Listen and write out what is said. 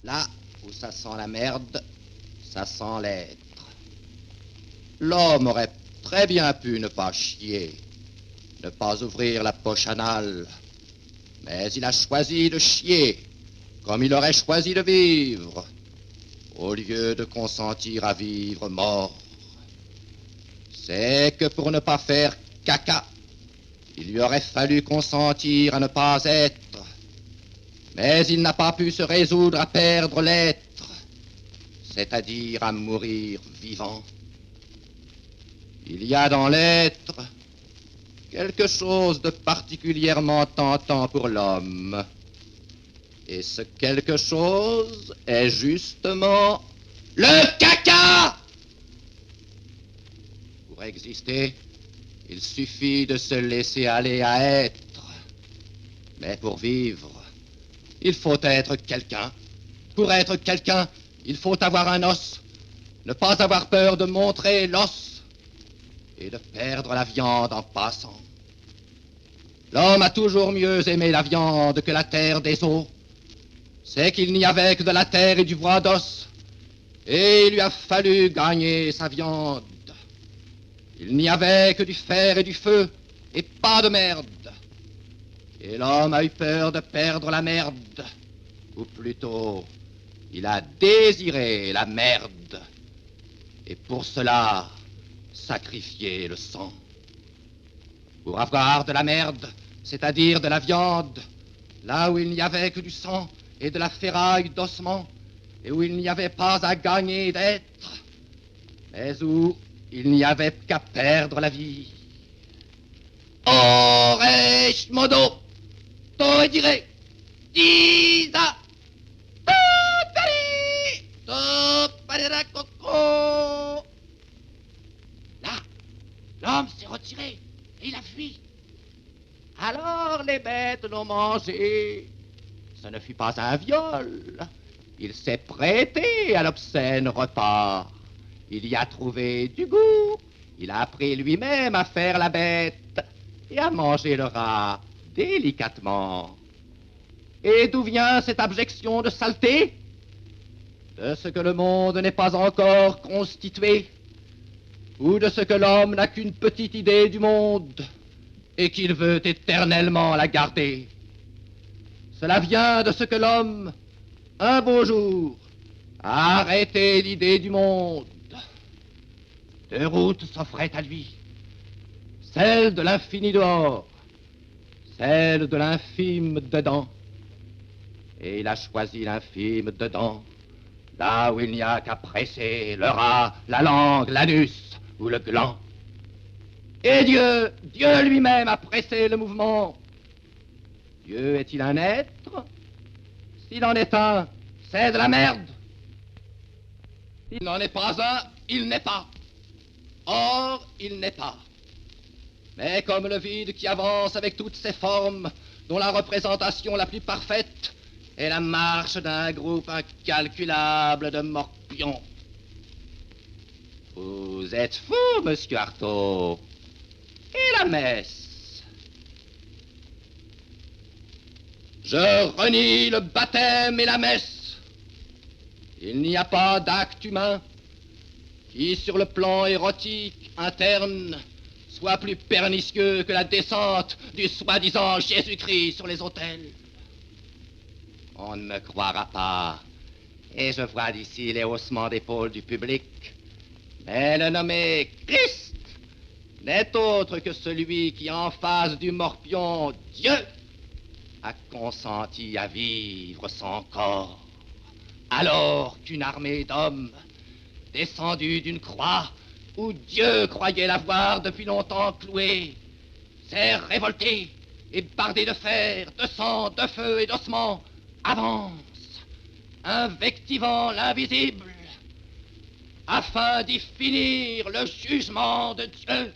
Là où ça sent la merde, ça sent l'être. L'homme aurait très bien pu ne pas chier, ne pas ouvrir la poche anale, mais il a choisi de chier, comme il aurait choisi de vivre, au lieu de consentir à vivre mort. C'est que pour ne pas faire caca, il lui aurait fallu consentir à ne pas être, mais il n'a pas pu se résoudre à perdre l'être, c'est-à-dire à mourir vivant. Il y a dans l'être quelque chose de particulièrement tentant pour l'homme. Et ce quelque chose est justement le caca. Pour exister, il suffit de se laisser aller à être. Mais pour vivre, il faut être quelqu'un. Pour être quelqu'un, il faut avoir un os, ne pas avoir peur de montrer l'os et de perdre la viande en passant. L'homme a toujours mieux aimé la viande que la terre des os. C'est qu'il n'y avait que de la terre et du bois d'os, et il lui a fallu gagner sa viande. Il n'y avait que du fer et du feu, et pas de merde. Et l'homme a eu peur de perdre la merde, ou plutôt, il a désiré la merde, et pour cela, sacrifié le sang. Pour avoir de la merde, c'est-à-dire de la viande, là où il n'y avait que du sang et de la ferraille d'ossement, et où il n'y avait pas à gagner d'être, mais où il n'y avait qu'à perdre la vie. Oresh modo, to dire, disa, to parera coco. Là, l'homme s'est retiré et il a fui. Alors les bêtes l'ont mangé. Ce ne fut pas un viol. Il s'est prêté à l'obscène repas. Il y a trouvé du goût. Il a appris lui-même à faire la bête et à manger le rat délicatement. Et d'où vient cette abjection de saleté? De ce que le monde n'est pas encore constitué, ou de ce que l'homme n'a qu'une petite idée du monde et qu'il veut éternellement la garder. Cela vient de ce que l'homme, un beau jour, a arrêté l'idée du monde. Deux routes s'offraient à lui, celle de l'infini dehors, celle de l'infime dedans. Et il a choisi l'infime dedans, là où il n'y a qu'à presser le rat, la langue, l'anus ou le gland. Et Dieu lui-même a pressé le mouvement. Dieu est-il un être? S'il en est un, c'est de la merde. S'il n'en est pas un, il n'est pas. Or, il n'est pas. Mais comme le vide qui avance avec toutes ses formes, dont la représentation la plus parfaite est la marche d'un groupe incalculable de morpions. Vous êtes fou, monsieur Artaud. Et la messe? Je renie le baptême et la messe. Il n'y a pas d'acte humain qui, sur le plan érotique interne, soit plus pernicieux que la descente du soi-disant Jésus-Christ sur les autels. On ne me croira pas, et je vois d'ici les haussements d'épaules du public, mais le nommé Christ n'est autre que celui qui, en face du morpion Dieu, a consenti à vivre son corps, alors qu'une armée d'hommes, descendus d'une croix où Dieu croyait l'avoir depuis longtemps cloué, s'est révolté et bardé de fer, de sang, de feu et d'ossements, avance, invectivant l'invisible, afin d'y finir le jugement de Dieu.